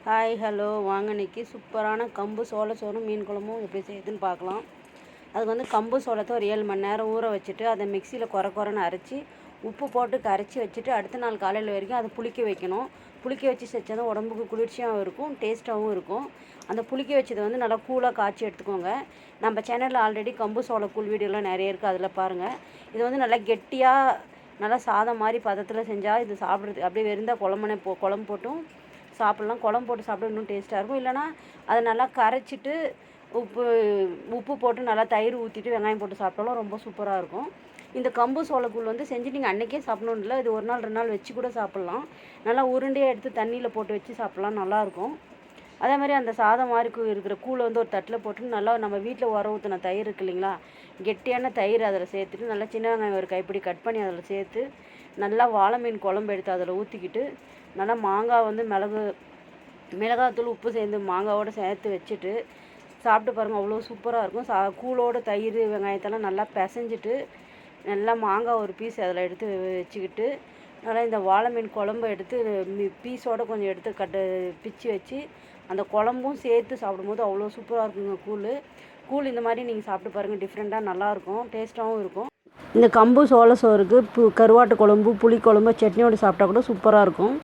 Hi hello வாங்க இன்றைக்கி சூப்பரான கம்பு சோளச்சோறும் மீன் குழம்பும் எப்படி செய்யுதுன்னு பார்க்கலாம். அதுக்கு வந்து கம்பு சோளத்தை ஒரு 7 மணி நேரம் ஊற வச்சுட்டு அதை மிக்சியில் குறைன்னு அரைச்சி உப்பு போட்டு கரைச்சி வச்சுட்டு அடுத்த நாள் காலையில் வரைக்கும் அதை புளிக்க வைக்கணும். புளிக்க வச்சு செஞ்சது உடம்புக்கு குளிர்ச்சியாகவும் இருக்கும், டேஸ்ட்டாகவும் இருக்கும். அந்த புளிக்க வச்சதை வந்து நல்லா கூலாக காய்ச்சி எடுத்துக்கோங்க. நம்ம சேனலில் ஆல்ரெடி கம்பு சோள கூழ் வீடியோலாம் நிறைய இருக்குது, அதில் பாருங்கள். இது வந்து நல்லா கெட்டியாக நல்லா சாதம் மாதிரி பதத்தில் செஞ்சால் இது சாப்பிட்றது அப்படியே வெறுந்தால் குழம்பு போட்டும் சாப்பிட்லாம். குழம்பு போட்டு சாப்பிட இன்னும் டேஸ்ட்டாக இருக்கும். இல்லைனா அதை நல்லா கரைச்சிட்டு உப்பு போட்டு நல்லா தயிர் ஊற்றிட்டு வெங்காயம் போட்டு சாப்பிட்டாலும் ரொம்ப சூப்பராக இருக்கும். இந்த கம்பு சோளக்கூழ் வந்து செஞ்சு நீங்கள் அன்றைக்கே சாப்பிடணுன்னு இல்லை, இது ஒரு நாள் 2 நாள் வச்சு கூட சாப்பிட்லாம். நல்லா உருண்டையாக எடுத்து தண்ணியில் போட்டு வச்சு சாப்பிட்லாம், நல்லாயிருக்கும். அதே மாதிரி அந்த சாதம் மாதிரி இருக்கிற கூழை வந்து ஒரு தட்டில் போட்டு நல்லா நம்ம வீட்டில் உர ஊற்றின தயிர் இருக்குது இல்லைங்களா, கெட்டியான தயிர் அதில் சேர்த்துட்டு நல்லா சின்ன வெங்காயம் ஒரு கைப்பிடி கட் பண்ணி அதில் சேர்த்து நல்லா வாழை மீன் குழம்பு எடுத்து அதில் ஊற்றிக்கிட்டு நல்லா மாங்காய் வந்து மிளகாத்தூள் உப்பு சேர்ந்து மாங்காவோடு சேர்த்து வச்சுட்டு சாப்பிட்டு பாருங்கள், அவ்வளோ சூப்பராக இருக்கும். கூழோட தயிர் வெங்காயத்தெல்லாம் நல்லா பிசைஞ்சிட்டு நல்லா மாங்காய் ஒரு பீஸ் அதில் எடுத்து வச்சுக்கிட்டு நல்லா இந்த வாழை மீன் குழம்பு எடுத்து பீஸோடு கொஞ்சம் எடுத்து பிச்சு வச்சு அந்த குழம்பும் சேர்த்து சாப்பிடும்போது அவ்வளோ சூப்பராக இருக்குங்க. கூழ் இந்த மாதிரி நீங்கள் சாப்பிட்டு பாருங்கள், டிஃப்ரெண்ட்டாக நல்லாயிருக்கும், டேஸ்ட்டாகவும் இருக்கும். இந்த கம்பு சோள சோறுக்கு கருவாட்டு குழம்பு புளி குழம்பு சட்னியோடு சாப்பிட்டா கூட சூப்பராக இருக்கும்.